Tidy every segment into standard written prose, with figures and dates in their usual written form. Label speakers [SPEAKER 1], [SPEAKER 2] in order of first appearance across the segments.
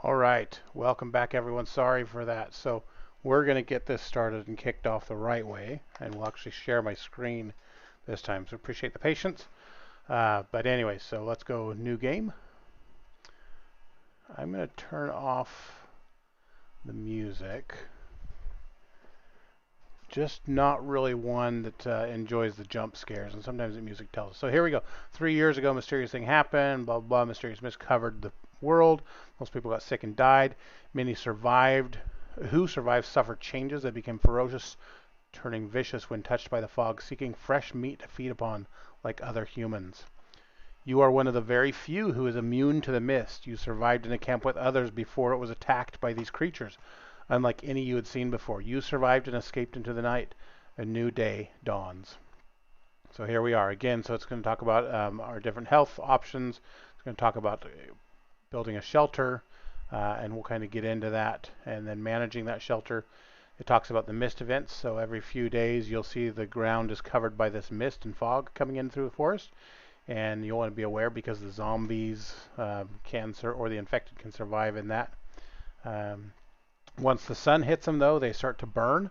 [SPEAKER 1] All right, welcome back everyone. Sorry for that. So we're going to get this started and kicked off the right way, and we'll actually share my screen this time. So appreciate the patience. But anyway, so let's go new game. I'm going to turn off the music. Just not really one that enjoys the jump scares, and sometimes the music tells us. So here we go. 3 years ago, mysterious thing happened. Blah, blah, blah. Mysterious mist covered the world. Most people got sick and died. Many survived. Who survived suffered changes. They became ferocious, turning vicious when touched by the fog, seeking fresh meat to feed upon like other humans. You are one of the very few who is immune to the mist. You survived in a camp with others before it was attacked by these creatures. Unlike any you had seen before, you survived and escaped into the night. A new day dawns. So here we are again. So it's going to talk about our different health options. It's going to talk about building a shelter, and we'll kind of get into that. And then managing that shelter. It talks about the mist events. So every few days you'll see the ground is covered by this mist and fog coming in through the forest. And you'll want to be aware because the zombies or the infected can survive in that. Once the sun hits them, though, they start to burn,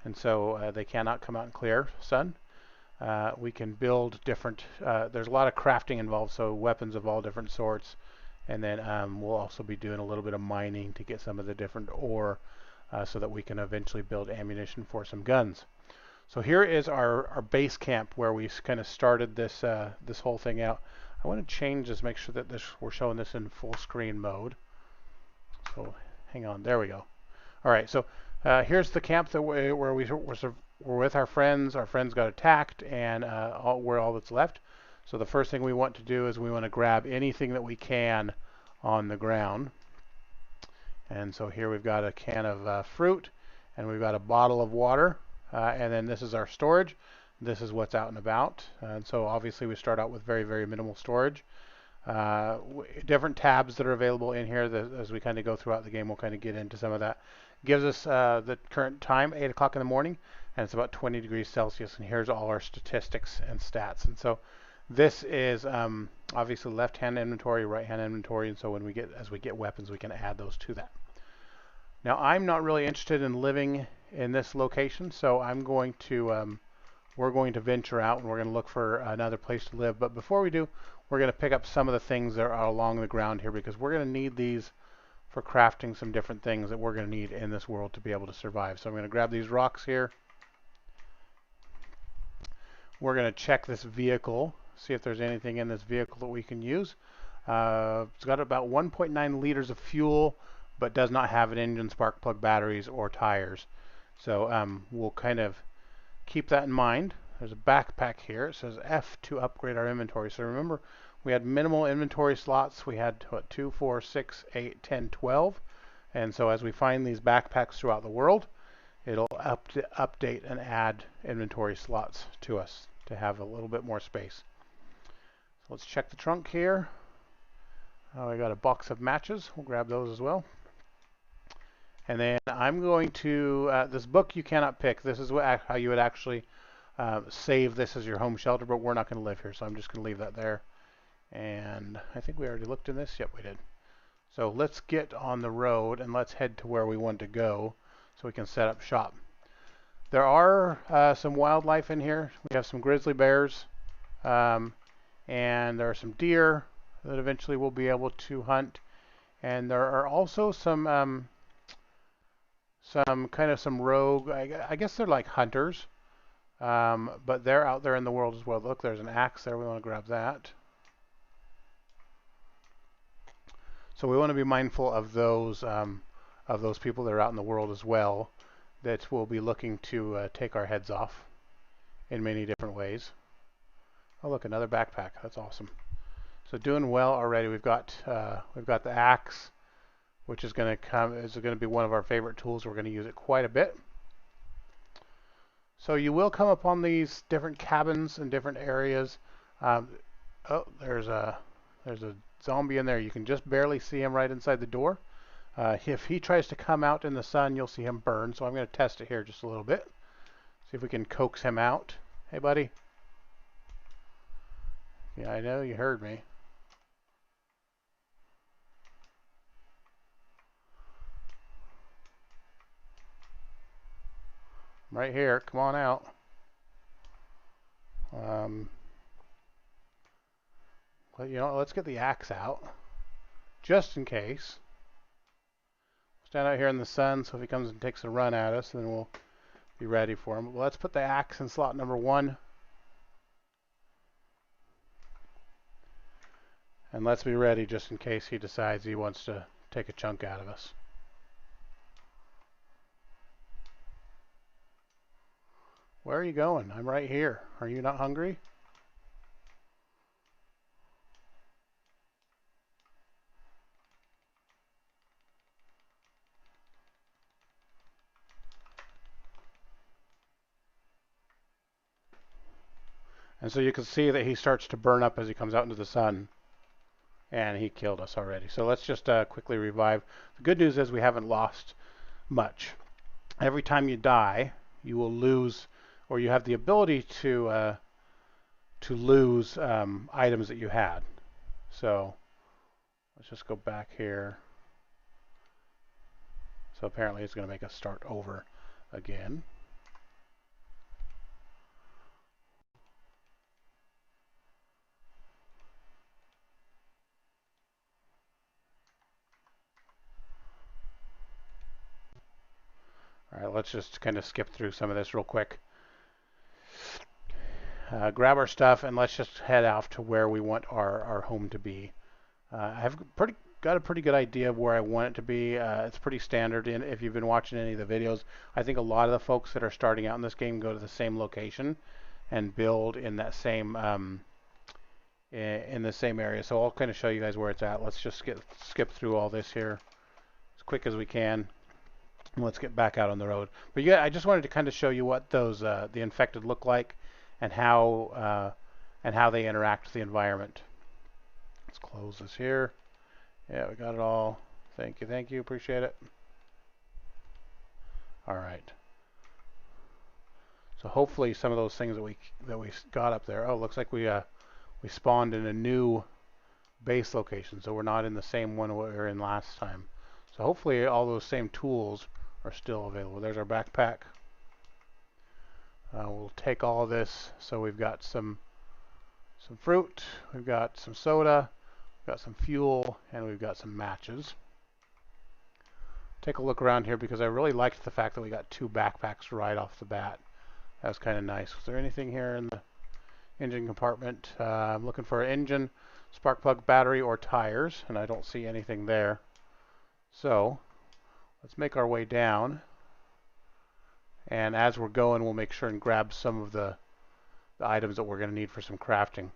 [SPEAKER 1] and so they cannot come out in clear sun. We can build different, there's a lot of crafting involved, so weapons of all different sorts, and then we'll also be doing a little bit of mining to get some of the different ore so that we can eventually build ammunition for some guns. So here is our base camp where we kind of started this this whole thing out. I want to change this, make sure that we're showing this in full screen mode. So hang on, there we go. All right, so here's the camp that where we're with our friends. Our friends got attacked, and we're all that's left. So the first thing we want to do is we want to grab anything that we can on the ground. And so here we've got a can of fruit, and we've got a bottle of water, and then this is our storage. This is what's out and about. And so obviously we start out with very, very minimal storage. Different tabs that are available in here as we kind of go throughout the game. We'll kind of get into some of that. Gives us the current time, 8 o'clock in the morning, and it's about 20 degrees Celsius. And here's all our statistics and stats. And so this is obviously left-hand inventory, right-hand inventory, and so as we get weapons, we can add those to that. Now I'm not really interested in living in this location, so we're going to venture out and we're going to look for another place to live. But before we do, we're going to pick up some of the things that are along the ground here because we're going to need these for crafting some different things that we're going to need in this world to be able to survive. So I'm going to grab these rocks here. We're going to check this vehicle, see if there's anything in this vehicle that we can use. It's got about 1.9 liters of fuel, but does not have an engine, spark plug batteries, or tires. So we'll kind of keep that in mind. There's a backpack here. It says F to upgrade our inventory. So remember, we had minimal inventory slots. We had, what, 2, 4, 6, 8, 10, 12. And so as we find these backpacks throughout the world, it'll update and add inventory slots to us to have a little bit more space. So let's check the trunk here. I got a box of matches. We'll grab those as well. And then I'm going to, this book you cannot pick. This is how you would actually save this as your home shelter, but we're not going to live here, so I'm just going to leave that there. And I think we already looked in this. Yep, we did. So let's get on the road and let's head to where we want to go so we can set up shop. There are some wildlife in here. We have some grizzly bears, and there are some deer that eventually we'll be able to hunt. And there are also some rogue, I guess they're like hunters, but they're out there in the world as well. Look, there's an axe there. We want to grab that. So we want to be mindful of those people that are out in the world as well, that will be looking to take our heads off in many different ways. Oh, look, another backpack. That's awesome. So doing well already. We've got the axe, which is going to be one of our favorite tools. We're going to use it quite a bit. So you will come upon these different cabins in different areas. Oh, there's a zombie in there. You can just barely see him right inside the door. If he tries to come out in the sun, you'll see him burn. So I'm going to test it here just a little bit. See if we can coax him out. Hey, buddy. Yeah, I know you heard me. I'm right here. Come on out. Well, you know, let's get the axe out, just in case. Stand out here in the sun, so if he comes and takes a run at us, then we'll be ready for him. Well, let's put the axe in slot number 1. And let's be ready just in case he decides he wants to take a chunk out of us. Where are you going? I'm right here. Are you not hungry? And so you can see that he starts to burn up as he comes out into the sun. And he killed us already. So let's just quickly revive. The good news is we haven't lost much. Every time you die, you will lose, or you have the ability to lose items that you had. So let's just go back here. So apparently it's going to make us start over again. All right, let's just kind of skip through some of this real quick. Grab our stuff and let's just head off to where we want our home to be. I have got a pretty good idea of where I want it to be. It's pretty standard. And if you've been watching any of the videos, I think a lot of the folks that are starting out in this game go to the same location and build in that same in the same area. So I'll kind of show you guys where it's at. Let's just skip through all this here as quick as we can. Let's get back out on the road. But yeah, I just wanted to kind of show you what those the infected look like and how they interact with the environment. Let's close this here. Yeah, we got it all. Thank you, appreciate it. All right. So hopefully some of those things that we got up there. Oh, looks like we spawned in a new base location, so we're not in the same one we were in last time. So hopefully all those same tools are still available. There's our backpack. We'll take all of this. So we've got some fruit, we've got some soda, we've got some fuel, and we've got some matches. Take a look around here because I really liked the fact that we got 2 backpacks right off the bat. That was kind of nice. Is there anything here in the engine compartment? I'm looking for an engine, spark plug, battery, or tires, and I don't see anything there. So let's make our way down, and as we're going we'll make sure and grab some of the items that we're going to need for some crafting.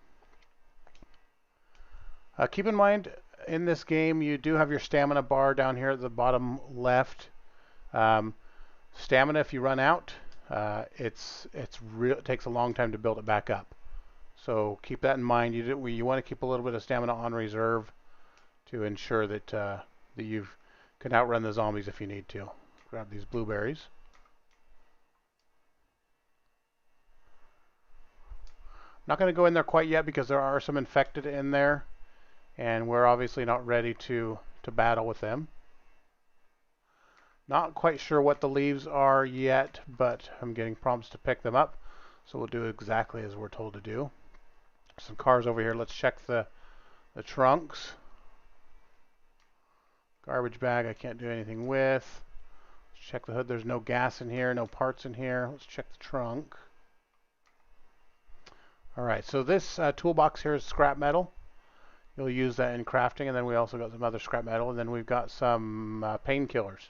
[SPEAKER 1] Keep in mind, in this game you do have your stamina bar down here at the bottom left. Stamina, if you run out, it takes a long time to build it back up. So keep that in mind. You want to keep a little bit of stamina on reserve to ensure that that you can outrun the zombies if you need to. Grab these blueberries. Not going to go in there quite yet because there are some infected in there, and we're obviously not ready to battle with them. Not quite sure what the leaves are yet, but I'm getting prompts to pick them up, so we'll do exactly as we're told to do. Some cars over here. Let's check the trunks. Garbage bag I can't do anything with. Let's check the hood. There's no gas in here, no parts in here. Let's check the trunk. Alright, so this toolbox here is scrap metal. You'll use that in crafting, and then we also got some other scrap metal, and then we've got some painkillers.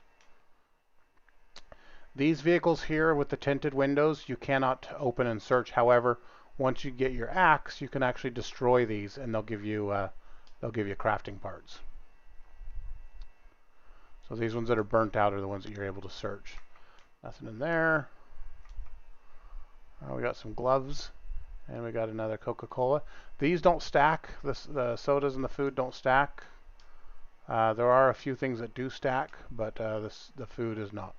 [SPEAKER 1] These vehicles here with the tinted windows you cannot open and search. However, once you get your axe, you can actually destroy these, and they'll give you crafting parts. So these ones that are burnt out are the ones that you're able to search. Nothing in there. We got some gloves, and we got another Coca-Cola. These don't stack. The sodas and the food don't stack. There are a few things that do stack, but the food is not.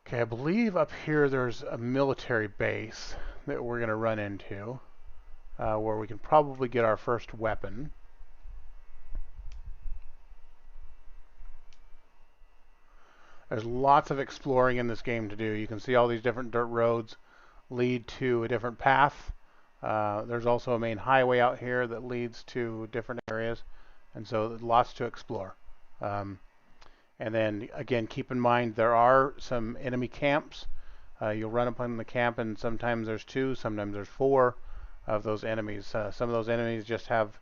[SPEAKER 1] Okay, I believe up here there's a military base that we're going to run into where we can probably get our first weapon. There's lots of exploring in this game to do. You can see all these different dirt roads lead to a different path. There's also a main highway out here that leads to different areas, and so lots to explore. Um, and then again, keep in mind there are some enemy camps. You'll run upon the camp, and sometimes there's two, sometimes there's four of those enemies. Some of those enemies just have,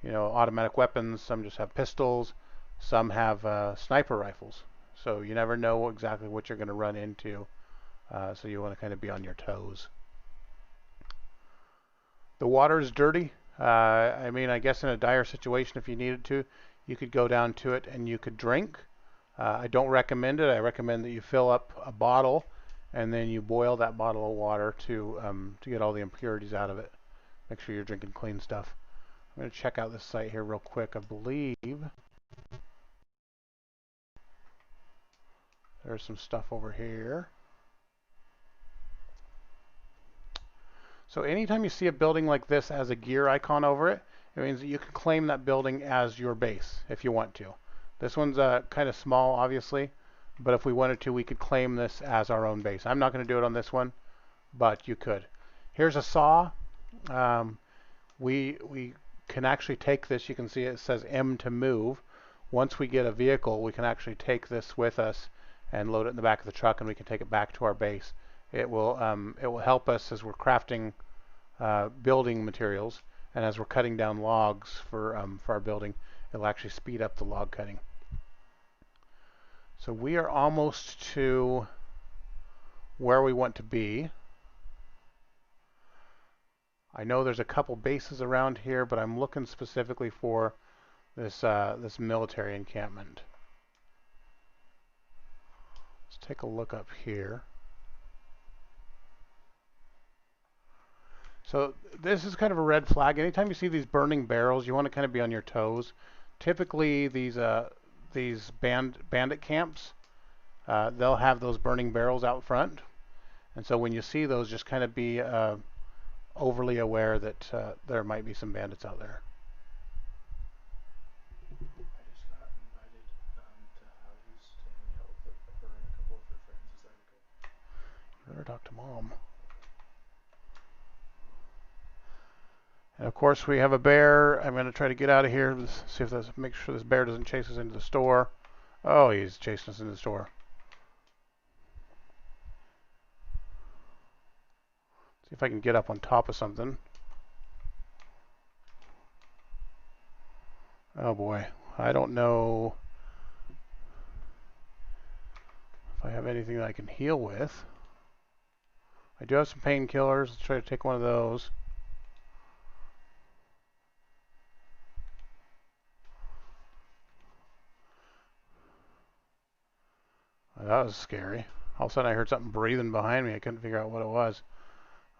[SPEAKER 1] automatic weapons. Some just have pistols. Some have sniper rifles. So you never know exactly what you're going to run into. So you want to kind of be on your toes. The water is dirty. I mean, I guess in a dire situation, if you needed to, you could go down to it and you could drink. I don't recommend it. I recommend that you fill up a bottle and then you boil that bottle of water to get all the impurities out of it. Make sure you're drinking clean stuff. I'm going to check out this site here real quick. I believe there's some stuff over here. So anytime you see a building like this as a gear icon over it, it means that you can claim that building as your base if you want to. This one's kind of small, obviously, but if we wanted to, we could claim this as our own base. I'm not going to do it on this one, but you could. Here's a saw. We can actually take this. You can see it says M to move. Once we get a vehicle, we can actually take this with us and load it in the back of the truck, and we can take it back to our base. It will help us as we're crafting building materials, and as we're cutting down logs for our building, it'll actually speed up the log cutting. So we are almost to where we want to be. I know there's a couple bases around here, but I'm looking specifically for this military encampment. Let's take a look up here. So this is kind of a red flag. Anytime you see these burning barrels, you want to kind of be on your toes. Typically, these bandit camps, they'll have those burning barrels out front, and so when you see those, just kind of be overly aware that there might be some bandits out there.
[SPEAKER 2] I just got invited to Howdy's to hang out with her and a couple of her friends. Is that okay?
[SPEAKER 1] You better talk to Mom. And of course, we have a bear. I'm going to try to get out of here. See if make sure this bear doesn't chase us into the store. Oh, he's chasing us into the store. See if I can get up on top of something. Oh boy, I don't know if I have anything that I can heal with. I do have some painkillers. Let's try to take one of those. That was scary. All of a sudden I heard something breathing behind me. I couldn't figure out what it was.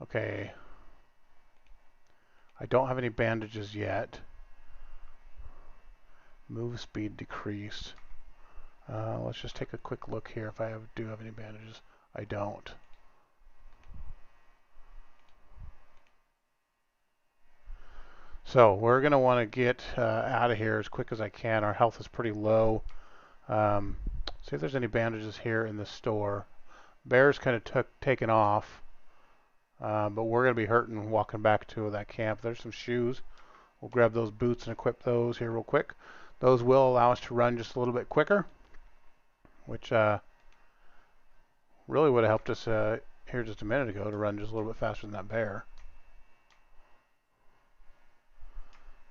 [SPEAKER 1] Okay. I don't have any bandages yet. Move speed decreased. Let's just take a quick look here if I do have any bandages. I don't. So we're going to want to get out of here as quick as I can. Our health is pretty low. See if there's any bandages here in the store. Bear's kind of taken off, but we're going to be hurting walking back to that camp. There's some shoes. We'll grab those boots and equip those here real quick. Those will allow us to run just a little bit quicker, which really would have helped us here just a minute ago to run just a little bit faster than that bear.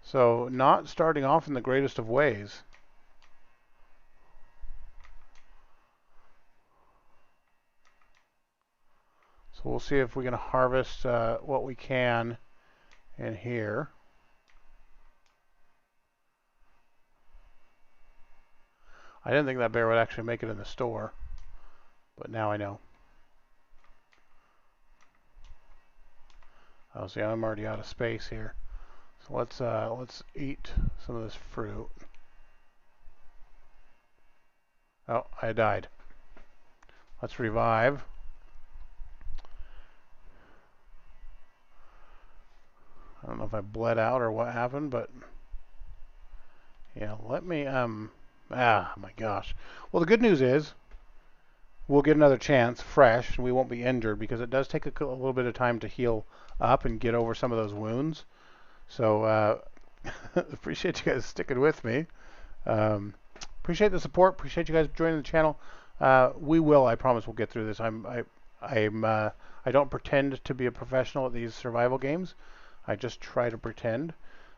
[SPEAKER 1] So not starting off in the greatest of ways. So we'll see if we can harvest what we can in here. I didn't think that bear would actually make it in the store, but now I know. Oh, see, I'm already out of space here. So let's eat some of this fruit. Oh, I died. Let's revive. I don't know if I bled out or what happened, but yeah, let me, ah, my gosh. Well, the good news is we'll get another chance fresh, and we won't be injured because it does take a little bit of time to heal up and get over some of those wounds. So appreciate you guys sticking with me. Appreciate the support. Appreciate you guys joining the channel. We will. I promise we'll get through this. I don't pretend to be a professional at these survival games. I just try to pretend.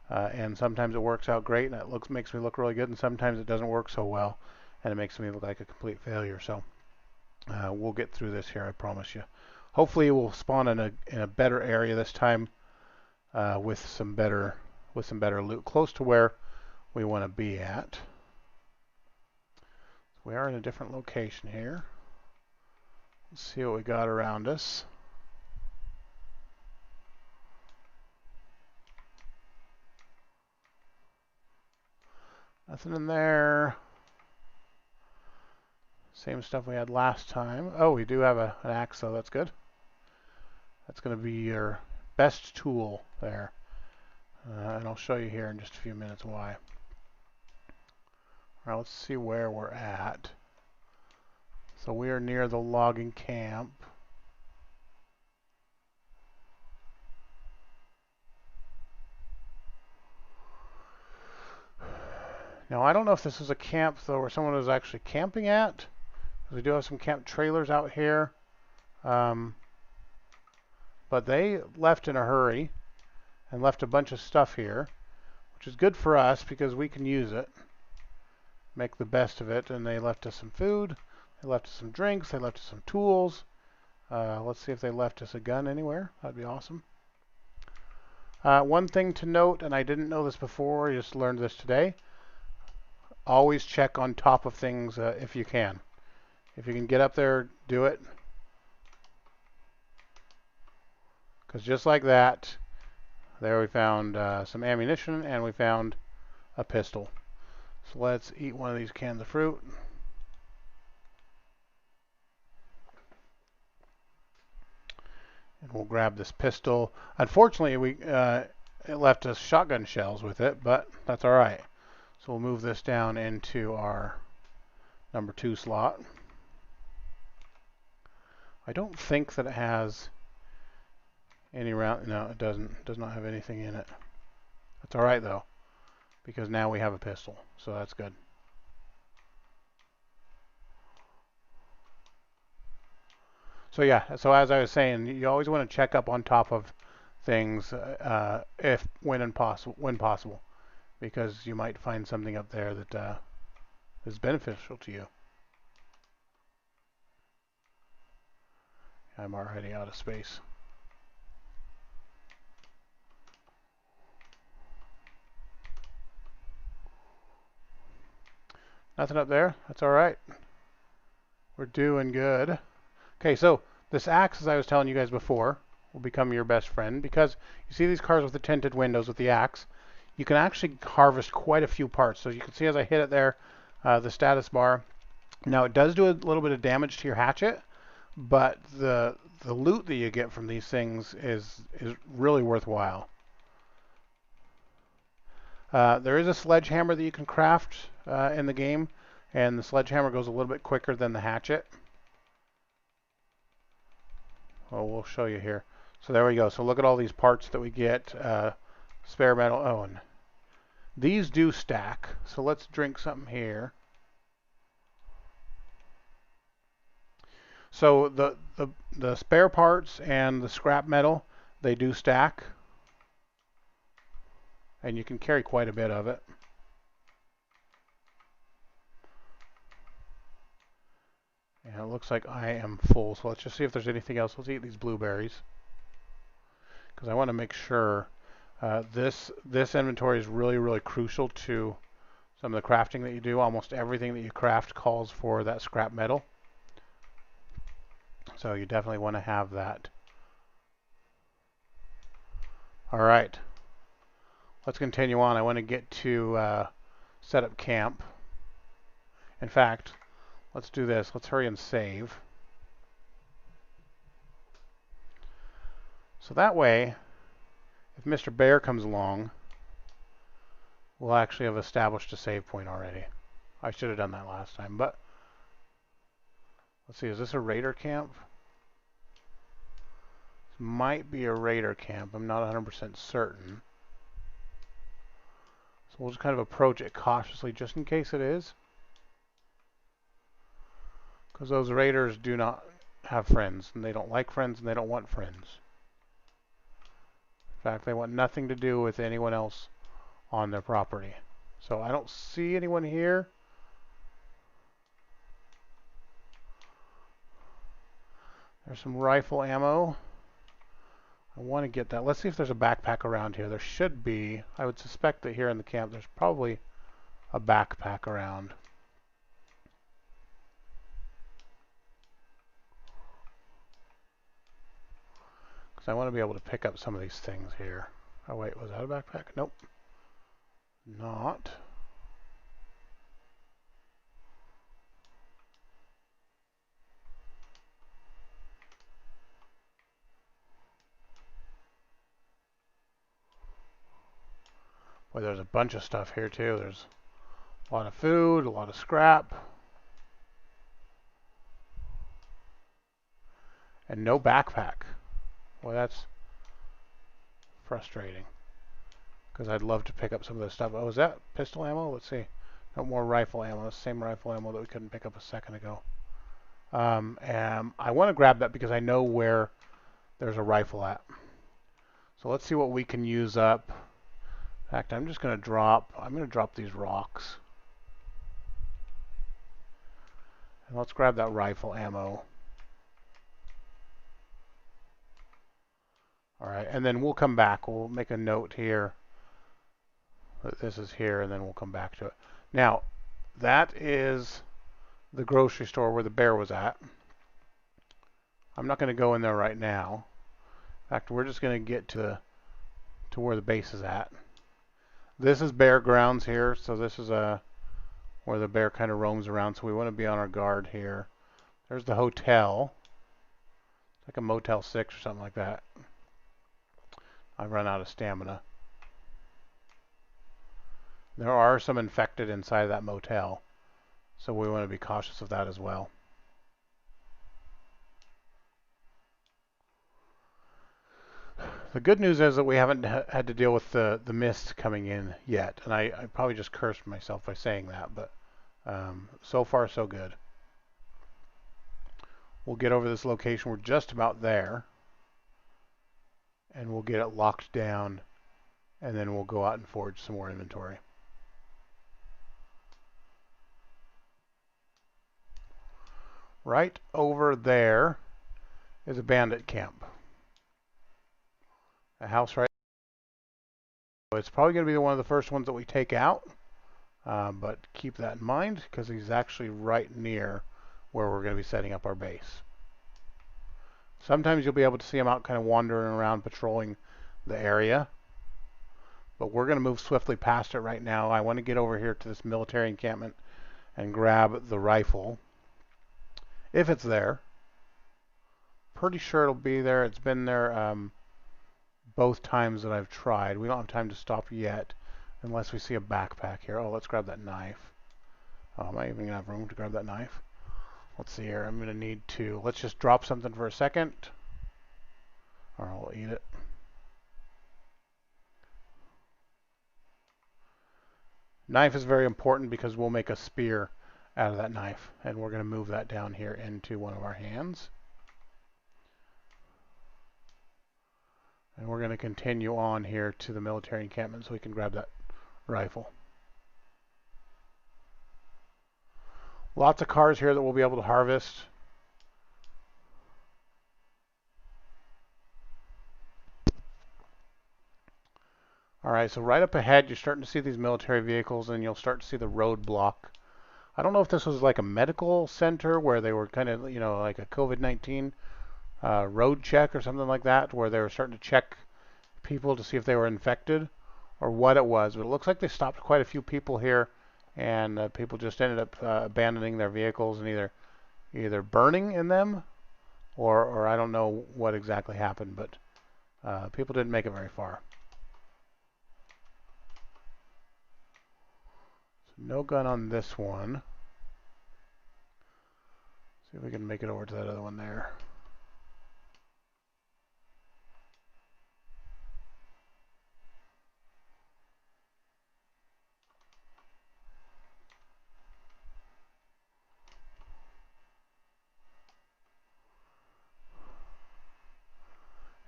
[SPEAKER 1] And sometimes it works out great, and it makes me look really good, and sometimes it doesn't work so well, and it makes me look like a complete failure. So we'll get through this here, I promise you. Hopefully, we'll spawn in a better area this time with some better loot, close to where we want to be at. We are in a different location here. Let's see what we got around us. Nothing in there. Same stuff we had last time. Oh, we do have an axe, though. That's good. That's going to be your best tool there. And I'll show you here in just a few minutes why. All right, let's see where we're at. So we are near the logging camp. Now, I don't know if this is a camp, though, where someone is actually camping at. We do have some camp trailers out here. But they left in a hurry and left a bunch of stuff here, which is good for us because we can use it, make the best of it. And they left us some food, they left us some drinks, they left us some tools. Let's see if they left us a gun anywhere. That'd be awesome. One thing to note, and I didn't know this before, I just learned this today. Always check on top of things if you can. If you can get up there, do it. Because just like that, there we found some ammunition and we found a pistol. So let's eat one of these cans of fruit. And we'll grab this pistol. Unfortunately, it left us shotgun shells with it, but that's all right. So we'll move this down into our number 2 slot. I don't think that it has any round. No, it doesn't. It does not have anything in it. That's all right though, because now we have a pistol, so that's good. So yeah, so as I was saying, you always want to check up on top of things when possible, because you might find something up there that is beneficial to you. I'm already out of space. Nothing up there. That's all right. We're doing good. Okay, so this axe, as I was telling you guys before, will become your best friend because you see these cars with the tinted windows with the axe. You can actually harvest quite a few parts. So you can see as I hit it there, the status bar. Now it does do a little bit of damage to your hatchet, but the loot that you get from these things is really worthwhile. There is a sledgehammer that you can craft in the game, and the sledgehammer goes a little bit quicker than the hatchet. Well, we'll show you here. So there we go. So look at all these parts that we get. Spare metal. Oh, and these do stack. So let's drink something here. So the spare parts and the scrap metal, they do stack. And you can carry quite a bit of it. And it looks like I am full. So let's just see if there's anything else. Let's eat these blueberries, because I want to make sure this inventory is really crucial to some of the crafting that you do. Almost everything that you craft calls for that scrap metal. So you definitely want to have that. All right. Let's continue on. I want to get to set up camp. In fact, let's do this. Let's hurry and save. So that way, if Mr. Bear comes along, we'll actually have established a save point already. I should have done that last time, but Let's see, is this a raider camp? This might be a raider camp. I'm not 100% certain. So we'll just kind of approach it cautiously just in case it is. Because those raiders do not have friends, and they don't like friends, and they don't want friends. In fact, they want nothing to do with anyone else on their property. So I don't see anyone here. There's some rifle ammo. I want to get that. Let's see if there's a backpack around here. There should be. I would suspect that here in the camp there's probably a backpack around. Because I want to be able to pick up some of these things here. Oh wait, was that a backpack? Nope. Not. Boy, there's a bunch of stuff here too. There's a lot of food, a lot of scrap. And no backpack. Well, that's frustrating. Because I'd love to pick up some of this stuff. Oh, is that pistol ammo? Let's see. No more rifle ammo. The same rifle ammo that we couldn't pick up a second ago. And I want to grab that because I know where there's a rifle at. So let's see what we can use up. In fact, I'm going to drop these rocks. And let's grab that rifle ammo. Alright, and then we'll come back. We'll make a note here that this is here, and then we'll come back to it. Now, that is the grocery store where the bear was at. I'm not going to go in there right now. In fact, we're just going to get to where the base is at. This is bear grounds here, so this is where the bear kind of roams around, so we want to be on our guard here. There's the hotel. It's like a Motel 6 or something like that. I've run out of stamina. There are some infected inside that motel, so we want to be cautious of that as well. The good news is that we haven't had to deal with the mist coming in yet, and I probably just cursed myself by saying that, but so far so good. We'll get over this location. We're just about there, and we'll get it locked down, and then we'll go out and forge some more inventory. Right over there is a bandit camp. A house right. It's probably going to be one of the first ones that we take out, but keep that in mind because he's actually right near where we're going to be setting up our base. Sometimes you'll be able to see him out kind of wandering around patrolling the area, but we're going to move swiftly past it right now. I want to get over here to this military encampment and grab the rifle. If it's there. Pretty sure it'll be there. It's been there both times that I've tried. We don't have time to stop yet unless we see a backpack here. Oh, let's grab that knife. Oh, am I even going to have room to grab that knife? Let's see here. I'm going to need to. Let's just drop something for a second. Or I'll eat it. Knife is very important because we'll make a spear out of that knife. And we're going to move that down here into one of our hands. And we're going to continue on here to the military encampment so we can grab that rifle. Lots of cars here that we'll be able to harvest. Alright, so right up ahead you're starting to see these military vehicles and you'll start to see the roadblock. I don't know if this was like a medical center where they were kind of, you know, like a COVID-19 road check or something like that, where they were starting to check people to see if they were infected or what it was. But it looks like they stopped quite a few people here, and people just ended up abandoning their vehicles and either burning in them or I don't know what exactly happened, but people didn't make it very far. So no gun on this one. See if we can make it over to that other one there.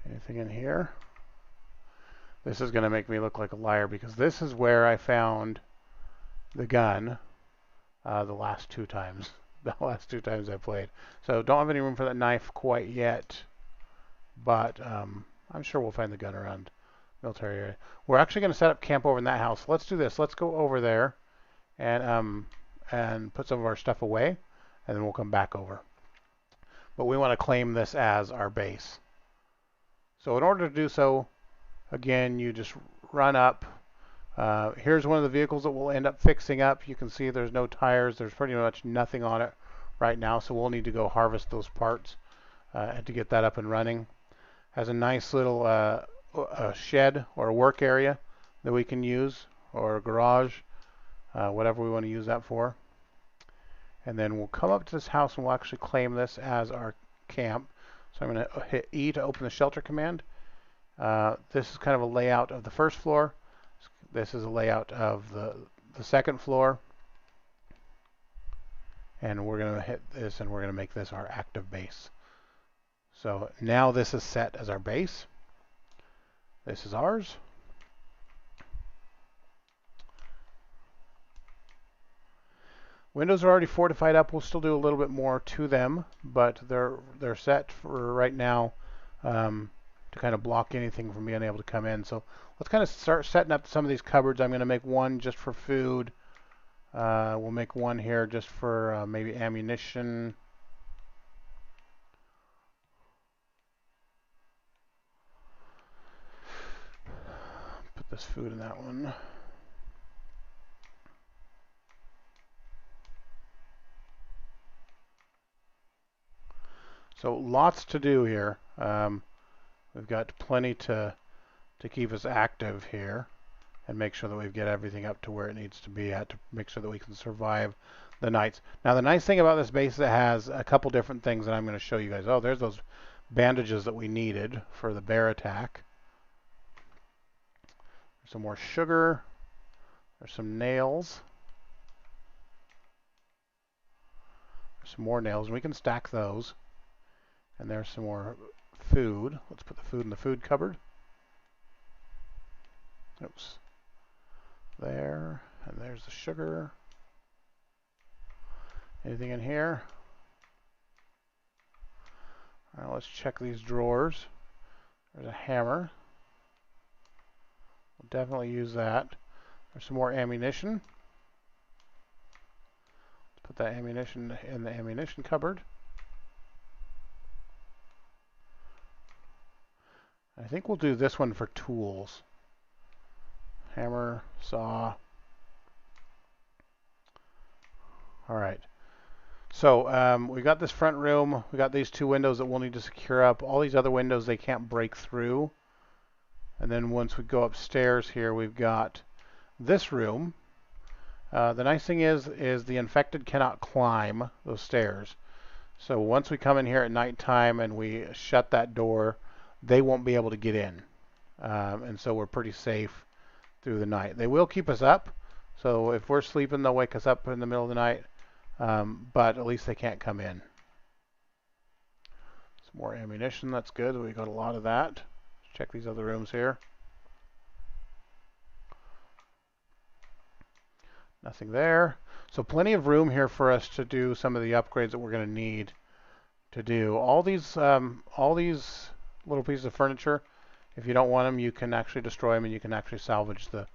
[SPEAKER 1] Anything in here? This is going to make me look like a liar because this is where I found the gun the last two times. The last two times I played. So don't have any room for that knife quite yet, but I'm sure we'll find the gun around military area. We're actually going to set up camp over in that house. Let's do this. Let's go over there and put some of our stuff away, and then we'll come back over. But we want to claim this as our base. So in order to do so, again, you just run up. Here's one of the vehicles that we'll end up fixing up. You can see there's no tires. There's pretty much nothing on it right now, so we'll need to go harvest those parts to get that up and running. Has a nice little a shed or a work area that we can use, or a garage, whatever we want to use that for. And then we'll come up to this house and we'll actually claim this as our camp. So I'm going to hit E to open the shelter command. This is kind of a layout of the first floor. This is a layout of the second floor. And we're going to hit this and we're going to make this our active base. So now this is set as our base. This is ours. Windows are already fortified up. We'll still do a little bit more to them, but they're set for right now to kind of block anything from being able to come in. So let's kind of start setting up some of these cupboards. I'm going to make one just for food. We'll make one here just for maybe ammunition. Put this food in that one. So lots to do here. We've got plenty to keep us active here and make sure that we get everything up to where it needs to be at to make sure that we can survive the nights. Now the nice thing about this base is it has a couple different things that I'm going to show you guys. Oh, there's those bandages that we needed for the bear attack. There's some more sugar. There's some nails. There's some more nails, and we can stack those. And there's some more food. Let's put the food in the food cupboard. Oops. There. And there's the sugar. Anything in here? All right, let's check these drawers. There's a hammer. We'll definitely use that. There's some more ammunition. Let's put that ammunition in the ammunition cupboard. I think we'll do this one for tools. Hammer, saw. All right. So we got this front room. We got these two windows that we'll need to secure up. All these other windows they can't break through. And then once we go upstairs here, we've got this room. The nice thing is the infected cannot climb those stairs. So once we come in here at nighttime and we shut that door, they won't be able to get in. And so we're pretty safe through the night. They will keep us up. So if we're sleeping, they'll wake us up in the middle of the night. But at least they can't come in. Some more ammunition. That's good. We got a lot of that. Let's check these other rooms here. Nothing there. So plenty of room here for us to do some of the upgrades that we're going to need to do. All these little pieces of furniture, if you don't want them, you can actually destroy them and you can actually salvage the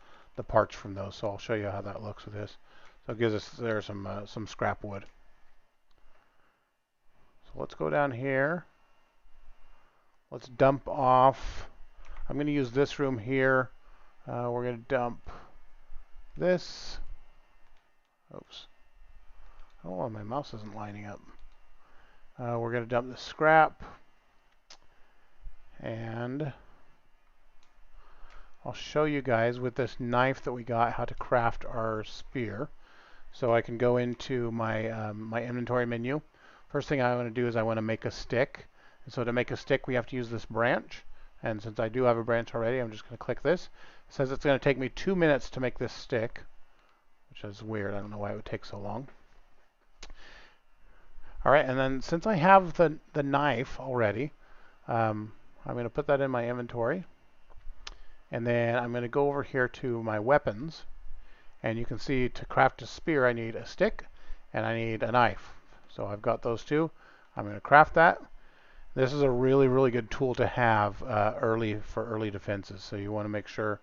[SPEAKER 1] parts from those. So I'll show you how that looks with this. So it gives us there some scrap wood. So let's go down here. Let's dump off. I'm going to use this room here. We're going to dump this. Oops. Oh, my mouse isn't lining up. We're going to dump the scrap. And I'll show you guys with this knife that we got how to craft our spear. So I can go into my my inventory menu. First thing I want to do is I want to make a stick. And so to make a stick, we have to use this branch. And since I do have a branch already, I'm just going to click this. It says it's going to take me 2 minutes to make this stick, which is weird. I don't know why it would take so long. All right, and then since I have the knife already, I'm going to put that in my inventory. And then I'm going to go over here to my weapons. And you can see to craft a spear, I need a stick and I need a knife. So I've got those two. I'm going to craft that. This is a really, really good tool to have for early defenses. So you want to make sure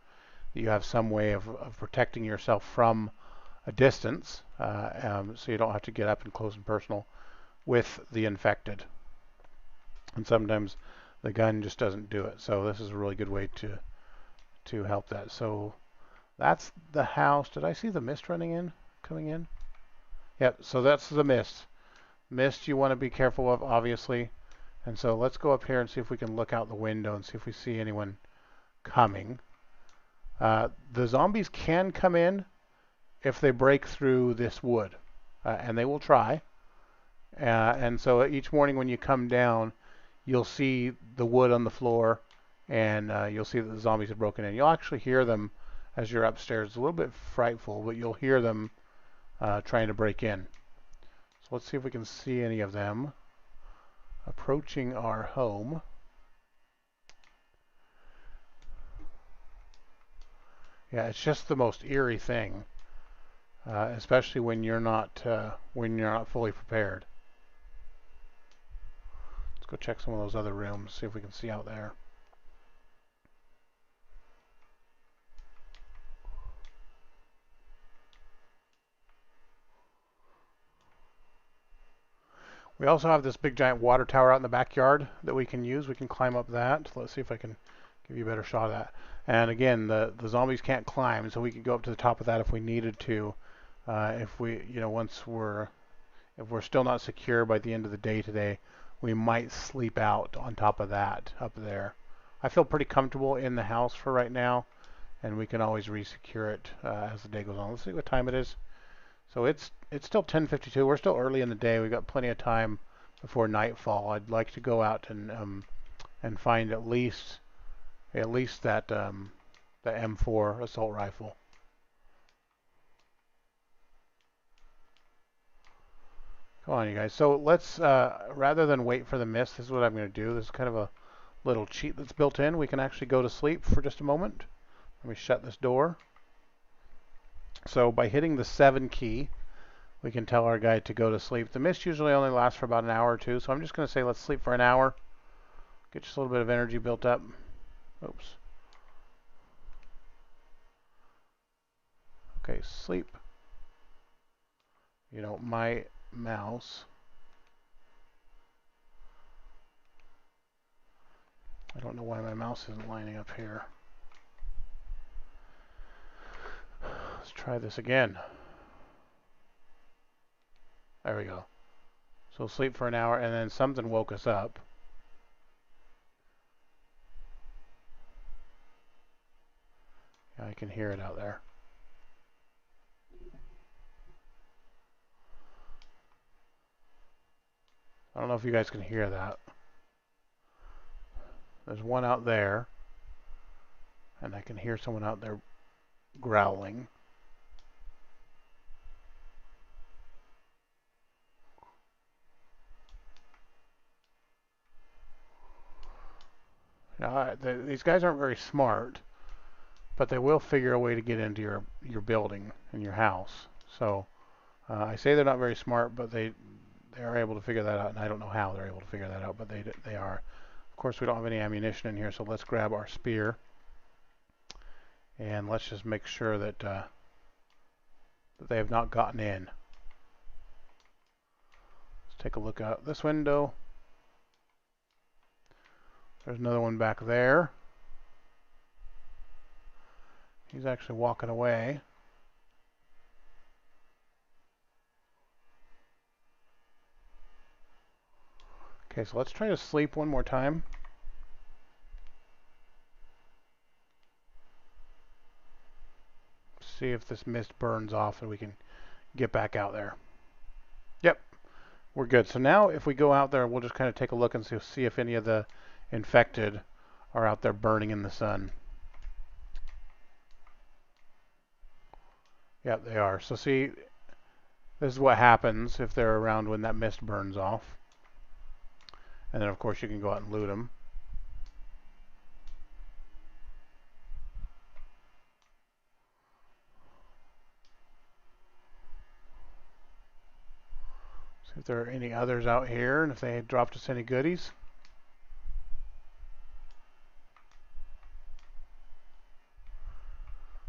[SPEAKER 1] that you have some way of protecting yourself from a distance, so you don't have to get up and close and personal with the infected. And sometimes the gun just doesn't do it. So this is a really good way to help that. So that's the house. Did I see the mist coming in? Yep, so that's the mist. Mist you want to be careful of, obviously. And so let's go up here and see if we can look out the window and see if we see anyone coming. The zombies can come in if they break through this wood, and they will try. And so each morning when you come down, you'll see the wood on the floor, and you'll see that the zombies have broken in. You'll actually hear them as you're upstairs. It's a little bit frightful, but you'll hear them trying to break in. So let's see if we can see any of them approaching our home. Yeah, it's just the most eerie thing, especially when you're not fully prepared. Let's go check some of those other rooms, see if we can see out there. We also have this big giant water tower out in the backyard that we can use. We can climb up that. Let's see if I can give you a better shot of that. And again, the zombies can't climb, so we could go up to the top of that if we needed to. If we're still not secure by the end of the day today, we might sleep out on top of that up there. I feel pretty comfortable in the house for right now, and we can always resecure it as the day goes on. Let's see what time it is. So it's still 10:52. We're still early in the day. We've got plenty of time before nightfall. I'd like to go out and find at least that the M4 assault rifle. Come on, you guys. So let's rather than wait for the mist, this is what I'm going to do. This is kind of a little cheat that's built in. We can actually go to sleep for just a moment. Let me shut this door. So by hitting the 7 key, we can tell our guy to go to sleep. The mist usually only lasts for about an hour or two, so I'm just going to say let's sleep for an hour. Get just a little bit of energy built up. Oops. Okay, sleep. You know, my mouse. I don't know why my mouse isn't lining up here. Let's try this again. There we go. So sleep for an hour, and then something woke us up. Yeah, I can hear it out there. I don't know if you guys can hear that. There's one out there, and I can hear someone out there growling. Now, these guys aren't very smart, but they will figure a way to get into your building and your house. So I say they're not very smart, but they are able to figure that out, and I don't know how they're able to figure that out, but they are. Of course, we don't have any ammunition in here, so let's grab our spear, and let's just make sure that that they have not gotten in. Let's take a look out this window. There's another one back there. He's actually walking away. Okay, so let's try to sleep one more time. See if this mist burns off and we can get back out there. Yep, We're good. So now if we go out there, we'll just kind of take a look and see if any of the infected are out there burning in the sun. Yep, they are. So see, this is what happens if they're around when that mist burns off. And then of course you can go out and loot them. See if there are any others out here and if they dropped us any goodies.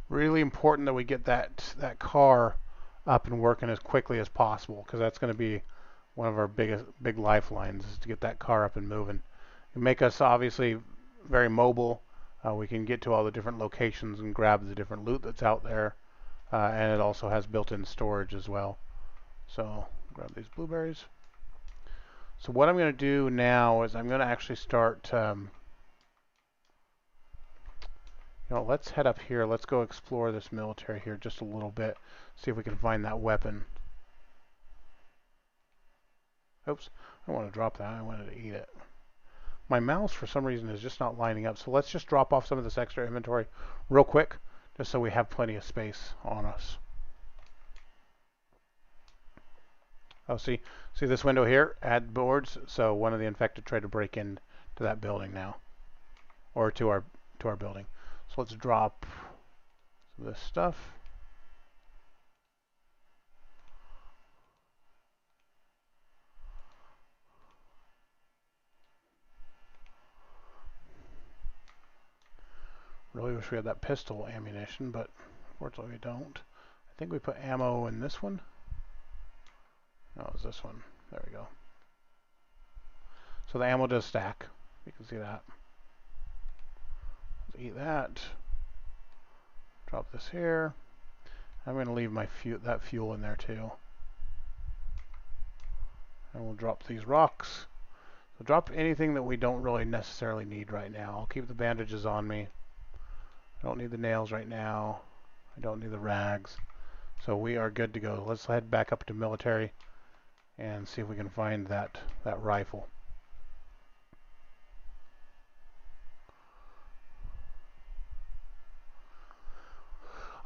[SPEAKER 1] Really important that we get that car up and working as quickly as possible, because that's going to be one of our big lifelines, is to get that car up and moving. It make us obviously very mobile. We can get to all the different locations and grab the different loot that's out there, and it also has built-in storage as well. So grab these blueberries. So what I'm going to do now is I'm going to actually start. Let's head up here. Let's go explore this military here just a little bit. See if we can find that weapon. Oops, I don't want to drop that. I wanted to eat it. My mouse, for some reason, is just not lining up. So let's just drop off some of this extra inventory real quick, just so we have plenty of space on us. Oh, see this window here? Add boards. So one of the infected tried to break into that building now, or to our building. So let's drop some of this stuff. Really wish we had that pistol ammunition, but unfortunately we don't. I think we put ammo in this one. No, it was this one. There we go. So the ammo does stack. You can see that. Let's eat that. Drop this here. I'm going to leave that fuel in there too. And we'll drop these rocks. So drop anything that we don't really necessarily need right now. I'll keep the bandages on me. I don't need the nails right now. I don't need the rags. So we are good to go. Let's head back up to military and see if we can find that rifle.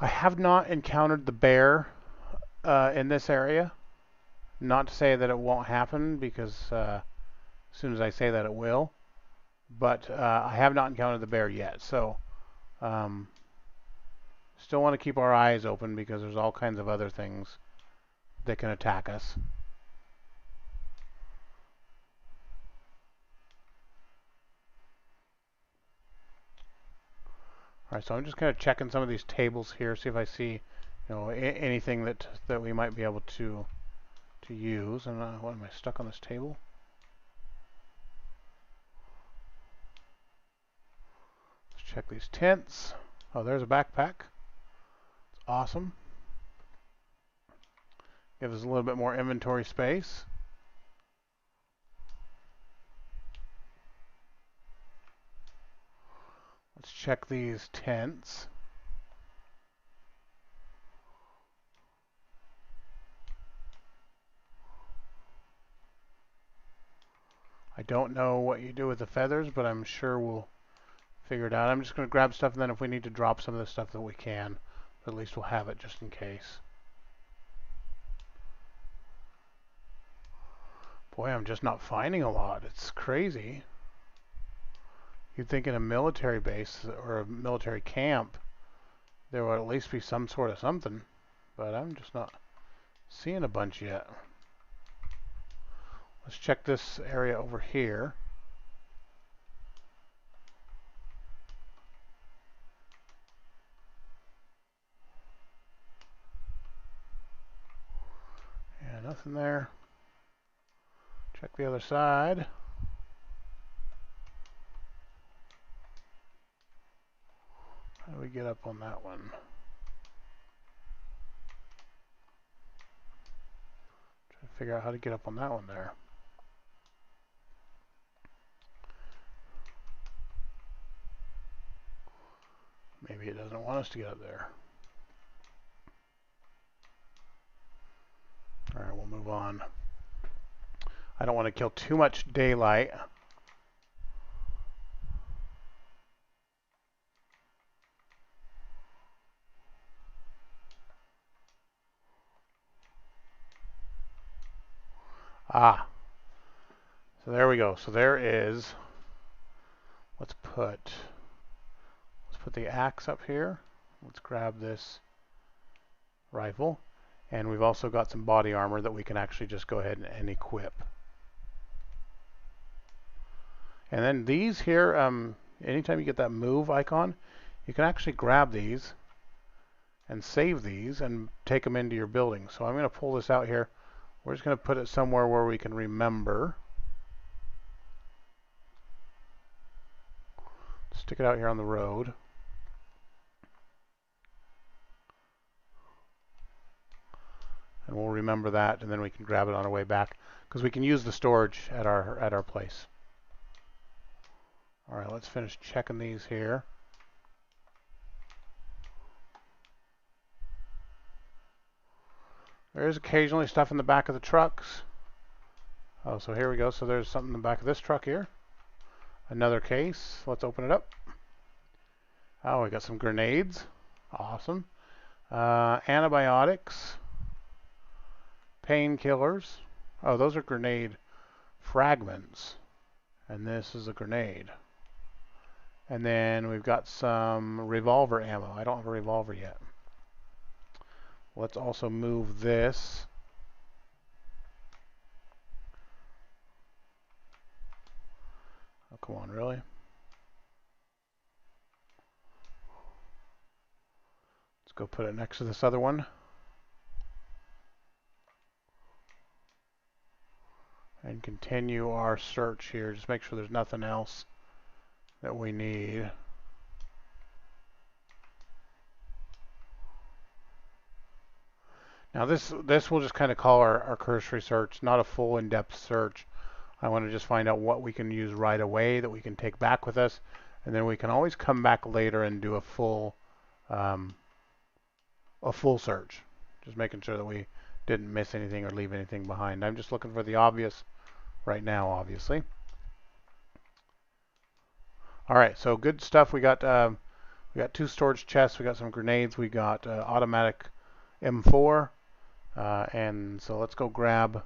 [SPEAKER 1] I have not encountered the bear in this area. Not to say that it won't happen, because as soon as I say that, it will. But I have not encountered the bear yet. So still want to keep our eyes open, because there's all kinds of other things that can attack us. Alright, so I'm just kind of checking some of these tables here, see if I see, anything that we might be able to use. And what, am I stuck on this table? Let's check these tents. Oh, there's a backpack. It's awesome. Gives us a little bit more inventory space. Let's check these tents. I don't know what you do with the feathers, but I'm sure we'll figure it out. I'm just going to grab stuff, and then if we need to drop some of the stuff that we can, but at least we'll have it just in case. Boy, I'm just not finding a lot. It's crazy. You'd think in a military base or a military camp there would at least be some sort of something, but I'm just not seeing a bunch yet. Let's check this area over here. Yeah, nothing there. Check the other side. How do we get up on that one? Try to figure out how to get up on that one there. Maybe it doesn't want us to get up there. Alright, we'll move on. I don't want to kill too much daylight. Ah, so there we go. So there is, let's put the axe up here. Let's grab this rifle. And we've also got some body armor that we can actually just go ahead and equip. And then these here, anytime you get that move icon, you can actually grab these and save these and take them into your building. So I'm going to pull this out here. We're just going to put it somewhere where we can remember. Stick it out here on the road. And we'll remember that, and then we can grab it on our way back, because we can use the storage at our place. All right, let's finish checking these here. There is occasionally stuff in the back of the trucks. Oh, so here we go. So there's something in the back of this truck here. Another case. Let's open it up. Oh, we got some grenades. Awesome. Antibiotics. Painkillers. Oh, those are grenade fragments. And this is a grenade. And then we've got some revolver ammo. I don't have a revolver yet. Let's also move this. Oh, come on, really? Let's go put it next to this other one. And continue our search here. Just make sure there's nothing else that we need. Now this will just kind of call our cursory search, not a full in-depth search. I want to just find out what we can use right away that we can take back with us, and then we can always come back later and do a full search. Just making sure that we didn't miss anything or leave anything behind. I'm just looking for the obvious right now, obviously. All right, so good stuff. We got 2 storage chests. We got some grenades. We got automatic M4. And so let's go grab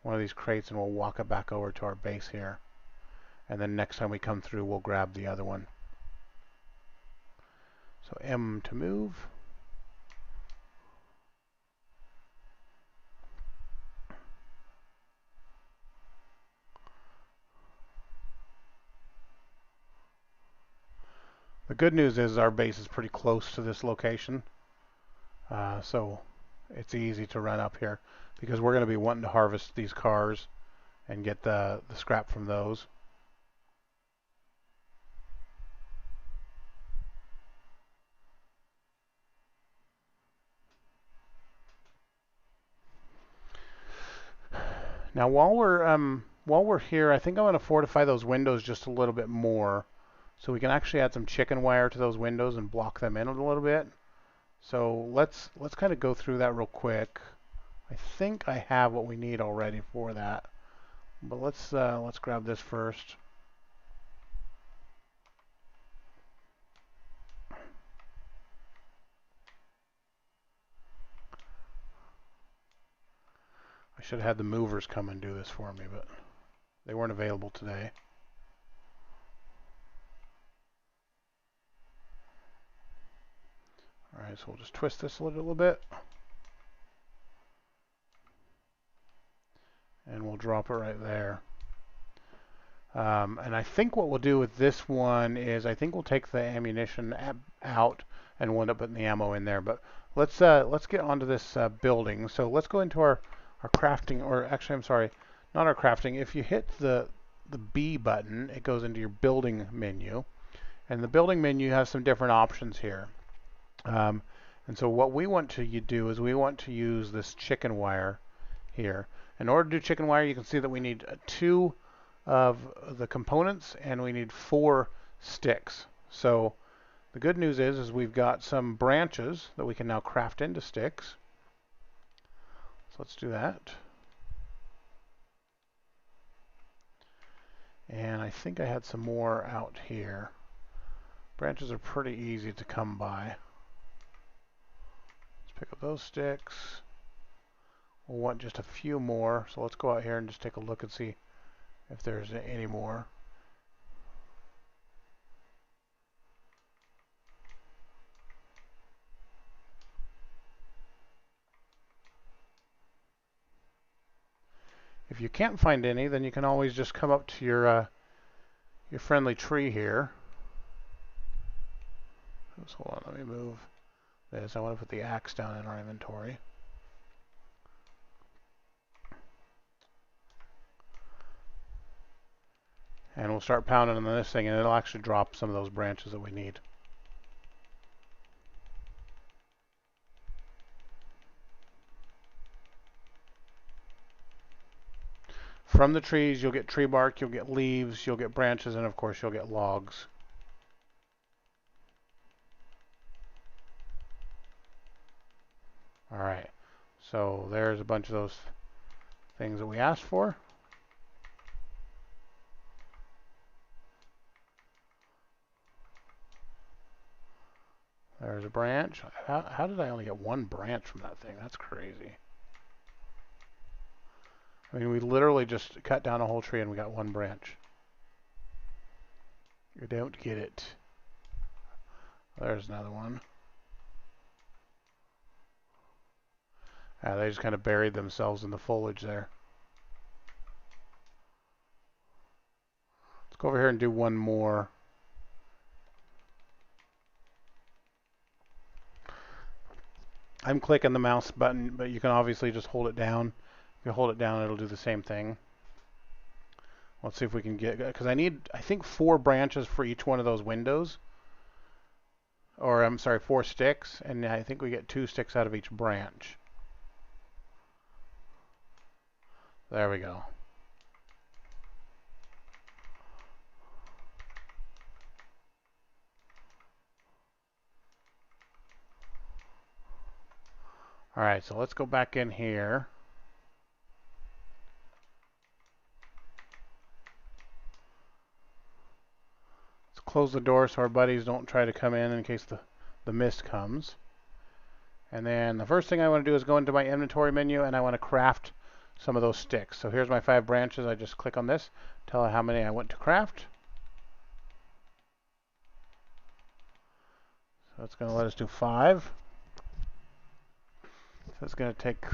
[SPEAKER 1] one of these crates and we'll walk it back over to our base here. And then next time we come through, we'll grab the other one. So M to move. The good news is our base is pretty close to this location. So it's easy to run up here because we're going to be wanting to harvest these cars and get the scrap from those. Now while we're here, I think I'm going to fortify those windows just a little bit more, so we can actually add some chicken wire to those windows and block them in a little bit. So let's kind of go through that real quick. I think I have what we need already for that, but let's grab this first. I should have had the movers come and do this for me, but they weren't available today. All right, so we'll just twist this a little bit. And we'll drop it right there. And I think what we'll do with this one is I think we'll take the ammunition out and we'll end up putting the ammo in there. But let's get onto this building. So let's go into our crafting, or actually I'm sorry, not our crafting. If you hit the B button, it goes into your building menu. And the building menu has some different options here. And so what we want to do is we want to use this chicken wire here. In order to do chicken wire, you can see that we need 2 of the components and we need 4 sticks. So the good news is we've got some branches that we can now craft into sticks. So let's do that. And I think I had some more out here. Branches are pretty easy to come by. Let's pick up those sticks. We'll want just a few more, so let's go out here and just take a look and see if there's any more. If you can't find any, then you can always just come up to your friendly tree here. Oops, hold on, let me move this. I want to put the axe down in our inventory. And we'll start pounding on this thing, and it'll actually drop some of those branches that we need. From the trees, you'll get tree bark, you'll get leaves, you'll get branches, and of course you'll get logs. Alright, so there's a bunch of those things that we asked for. There's a branch. How did I only get one branch from that thing? That's crazy. I mean, we literally just cut down a whole tree and we got one branch. You don't get it. There's another one. They just kind of buried themselves in the foliage there. Let's go over here and do one more. I'm clicking the mouse button, but you can obviously just hold it down. If you hold it down, it'll do the same thing. Let's see if we can get, because I need, I think 4 branches for each one of those windows. Or, I'm sorry, 4 sticks, and I think we get 2 sticks out of each branch. There we go. Alright, so let's go back in here. Let's close the door so our buddies don't try to come in case the mist comes. And then the first thing I want to do is go into my inventory menu and I want to craft some of those sticks. So here's my 5 branches. I just click on this, tell it how many I want to craft. So it's going to let us do 5. So it's going to take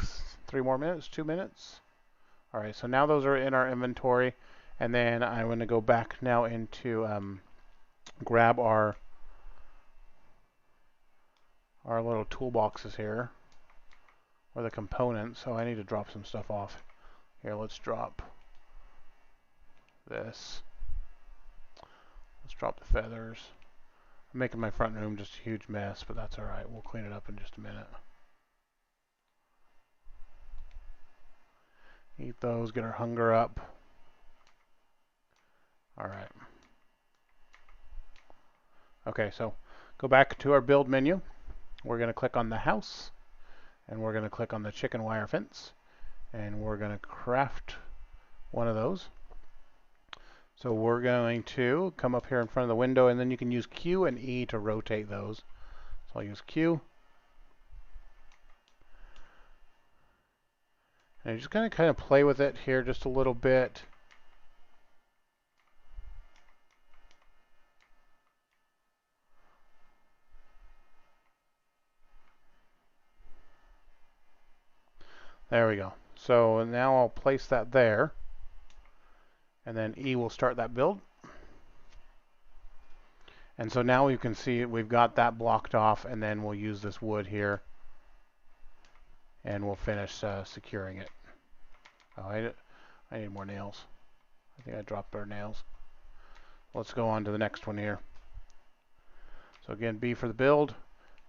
[SPEAKER 1] 3 more minutes, 2 minutes. Alright, so now those are in our inventory. And then I'm going to go back now into grab our little toolboxes here, or the components. So I need to drop some stuff off. Here, let's drop this. Let's drop the feathers. I'm making my front room just a huge mess, but that's alright. We'll clean it up in just a minute. Eat those, get our hunger up. Alright. Okay, so go back to our build menu. We're going to click on the house, and we're going to click on the chicken wire fence, and we're going to craft one of those. So we're going to come up here in front of the window, and then you can use Q and E to rotate those. So I'll use Q. And I'm just going to kind of play with it here just a little bit. There we go. So now I'll place that there. And then E will start that build. And so now you can see we've got that blocked off, and then we'll use this wood here. And we'll finish securing it. Oh, I need more nails. I think I dropped our nails. Let's go on to the next one here. So again, B for the build.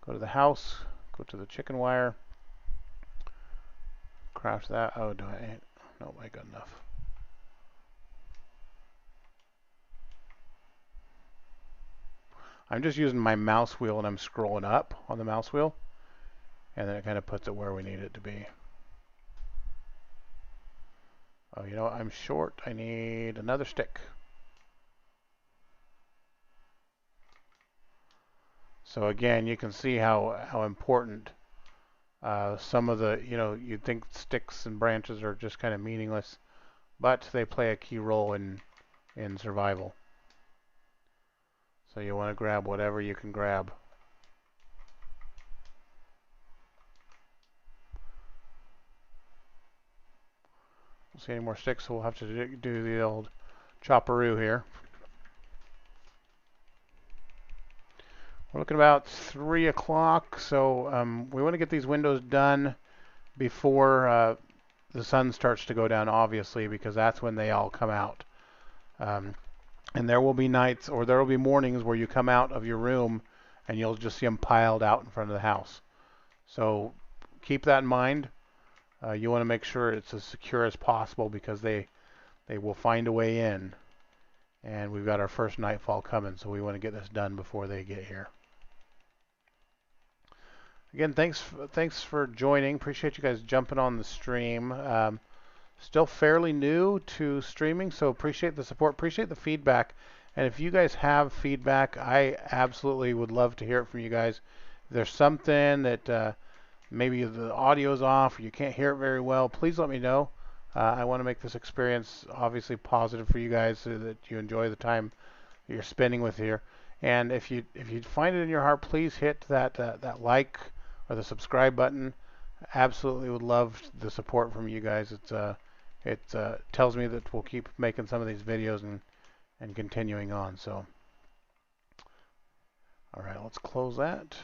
[SPEAKER 1] Go to the house. Go to the chicken wire. Craft that. Oh, do I? No, I got enough. I'm just using my mouse wheel and I'm scrolling up on the mouse wheel. And then it kind of puts it where we need it to be. Oh, you know what? I'm short. I need another stick. So again, you can see how important some of the, you'd think sticks and branches are just kind of meaningless, but they play a key role in survival. So you want to grab whatever you can grab. Don't see any more sticks, so we'll have to do the old chopperoo here. We're looking about 3 o'clock, so we want to get these windows done before the sun starts to go down, obviously, because that's when they all come out. And there will be nights, or there will be mornings where you come out of your room and you'll just see them piled out in front of the house. So keep that in mind. You want to make sure it's as secure as possible because they will find a way in. And we've got our first nightfall coming, so we want to get this done before they get here. Again, thanks for joining. Appreciate you guys jumping on the stream. Still fairly new to streaming, so appreciate the support, appreciate the feedback. And if you guys have feedback, I absolutely would love to hear it from you guys. If there's something that maybe the audio's off or you can't hear it very well, please let me know. I want to make this experience obviously positive for you guys so that you enjoy the time that you're spending with here. And if you find it in your heart, please hit that like or the subscribe button. Absolutely would love the support from you guys. It tells me that we'll keep making some of these videos and continuing on. So, all right, let's close that.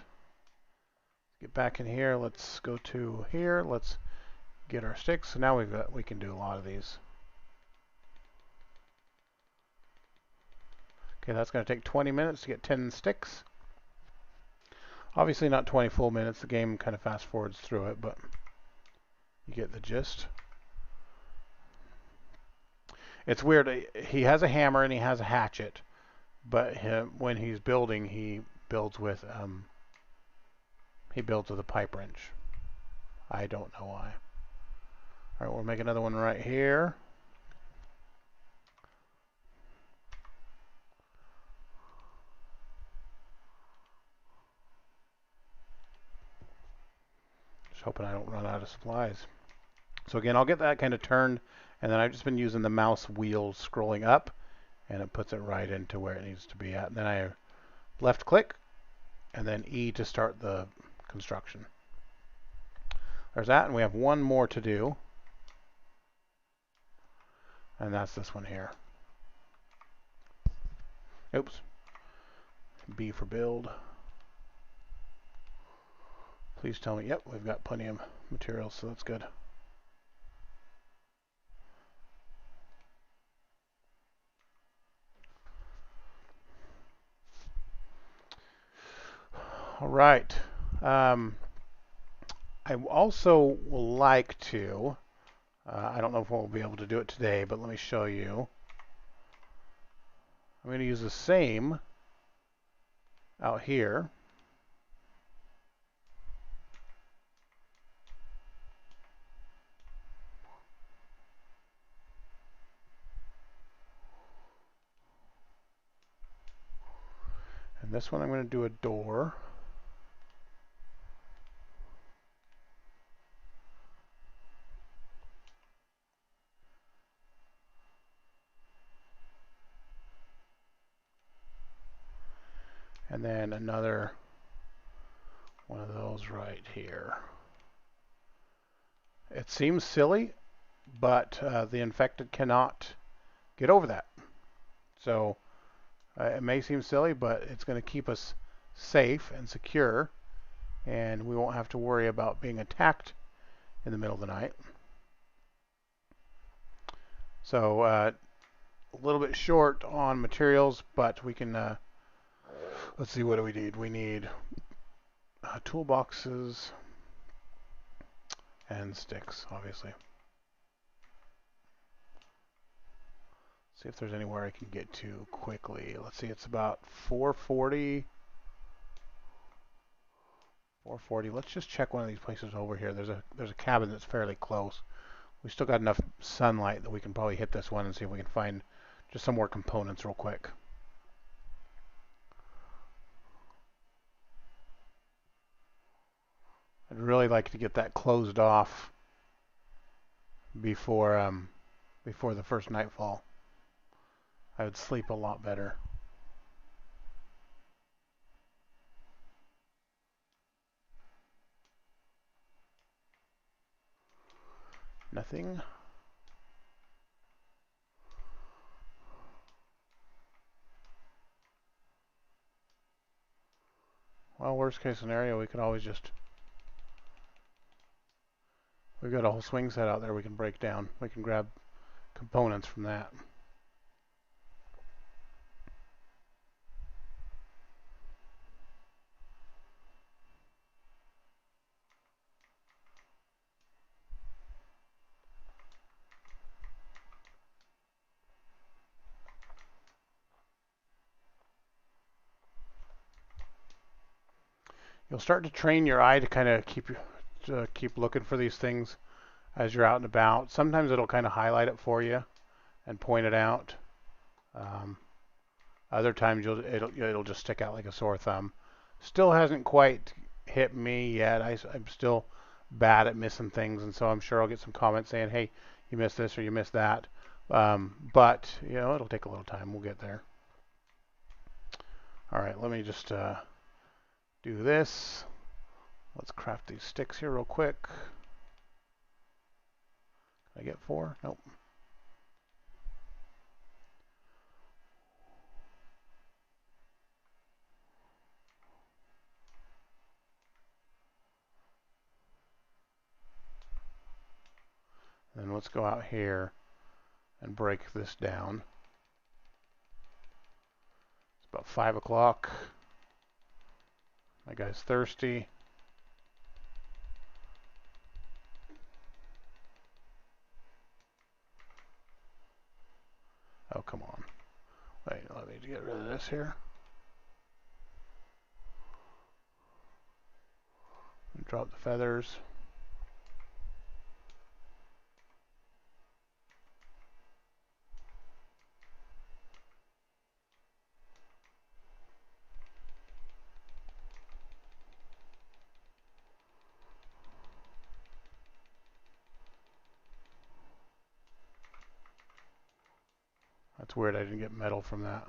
[SPEAKER 1] Get back in here. Let's go to here. Let's get our sticks. So now we can do a lot of these. Okay, that's going to take 20 minutes to get 10 sticks. Obviously not 20 full minutes. The game kind of fast forwards through it, but you get the gist. It's weird. He has a hammer and he has a hatchet, but when he's building, he builds with a pipe wrench. I don't know why. All right, we'll make another one right here. Just hoping I don't run out of supplies. So again, I'll get that kind of turned, and then I've just been using the mouse wheel scrolling up, and it puts it right into where it needs to be at. And then I left click, and then E to start the construction. There's that, and we have one more to do, and that's this one here. Oops. B for build. Please tell me, yep, we've got plenty of materials, so that's good. All right. I also will like to, I don't know if we'll be able to do it today, but let me show you. I'm going to use the same out here. And this one I'm going to do a door. And then another one of those right here. It seems silly, but the infected cannot get over that. So it may seem silly, but it's going to keep us safe and secure, and we won't have to worry about being attacked in the middle of the night. So a little bit short on materials, but we can, let's see, what do we need? We need toolboxes and sticks, obviously. See if there's anywhere I can get to quickly. Let's see, it's about 440. 440. Let's just check one of these places over here. There's a cabin that's fairly close. We still got enough sunlight that we can probably hit this one and see if we can find just some more components real quick. I'd really like to get that closed off before before the first nightfall. I would sleep a lot better. Nothing. Well, worst case scenario, we could always just... We've got a whole swing set out there we can break down. We can grab components from that. You'll start to train your eye to kind of keep looking for these things as you're out and about. Sometimes it'll kind of highlight it for you and point it out. Um, Other times it'll just stick out like a sore thumb. Still hasn't quite hit me yet. I'm still bad at missing things, and so I'm sure I'll get some comments saying, "Hey, you missed this or you missed that." But you know, it'll take a little time. We'll get there. All right, let me just do this. Let's craft these sticks here real quick. Can I get 4? Nope. Then let's go out here and break this down. It's about 5 o'clock. My guy's thirsty. Oh, come on. Wait, let me get rid of this here. And drop the feathers. That's weird, I didn't get metal from that.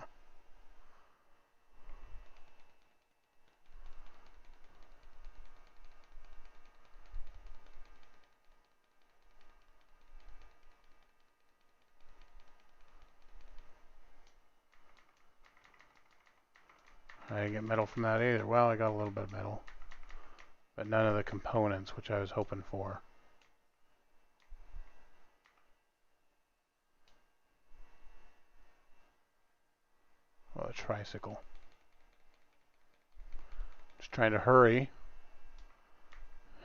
[SPEAKER 1] I didn't get metal from that either. Well, I got a little bit of metal, but none of the components, which I was hoping for. Well, a tricycle. Just trying to hurry.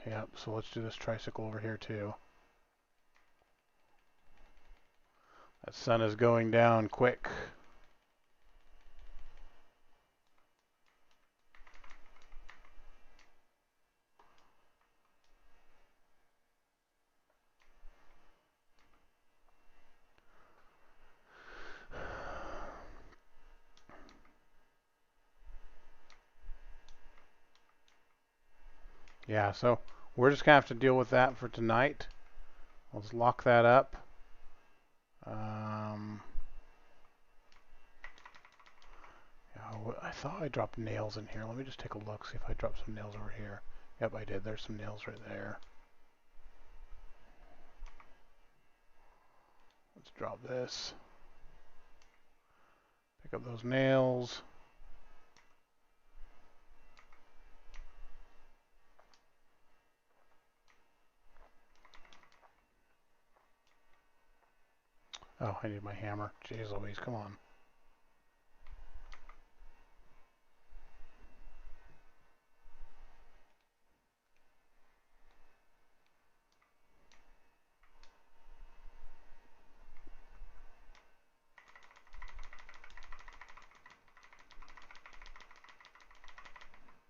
[SPEAKER 1] Yep, so let's do this tricycle over here too. That sun is going down quick. Yeah, so we're just gonna have to deal with that for tonight. Let's lock that up. Yeah, I thought I dropped nails in here. Let me just take a look, see if I dropped some nails over here. Yep, I did. There's some nails right there. Let's drop this. Pick up those nails. Oh, I need my hammer. Jeez Louise, come on.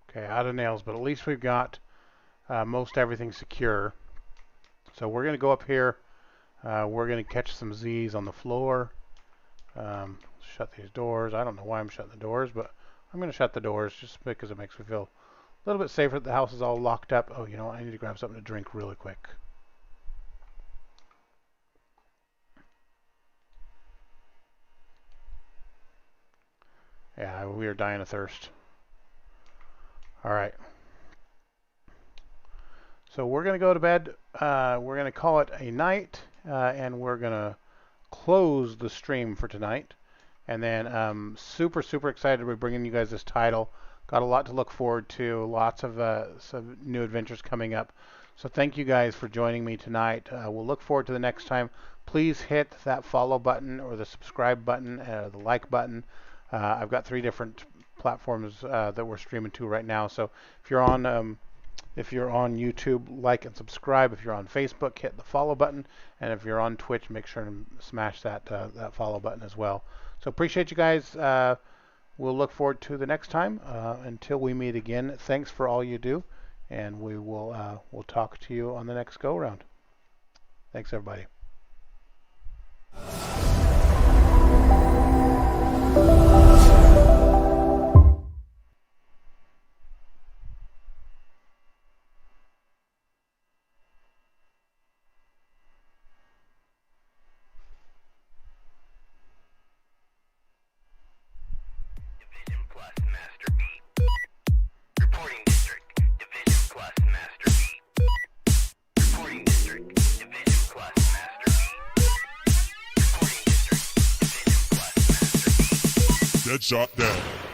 [SPEAKER 1] Okay, out of nails, but at least we've got most everything secure. So we're going to go up here. We're going to catch some Z's on the floor. Shut these doors. I don't know why I'm shutting the doors, but I'm going to shut the doors just because it makes me feel A little bit safer that the house is all locked up. Oh, you know what? I need to grab something to drink really quick. Yeah, we are dying of thirst. All right. So we're going to go to bed. We're going to call it a night, and we're going to close the stream for tonight. And then super, super excited to be bringing you guys this title. Got a lot to look forward to. Lots of some new adventures coming up. So thank you guys for joining me tonight. We'll look forward to the next time. Please hit that follow button or the subscribe button, the like button. I've got 3 different platforms that we're streaming to right now. So if you're on YouTube, like and subscribe. If you're on Facebook, hit the follow button. And if you're on Twitch, make sure to smash that follow button as well. So appreciate you guys. We'll look forward to the next time. Until we meet again, thanks for all you do. And we'll talk to you on the next go round. Thanks, everybody.
[SPEAKER 3] Deadshot dead.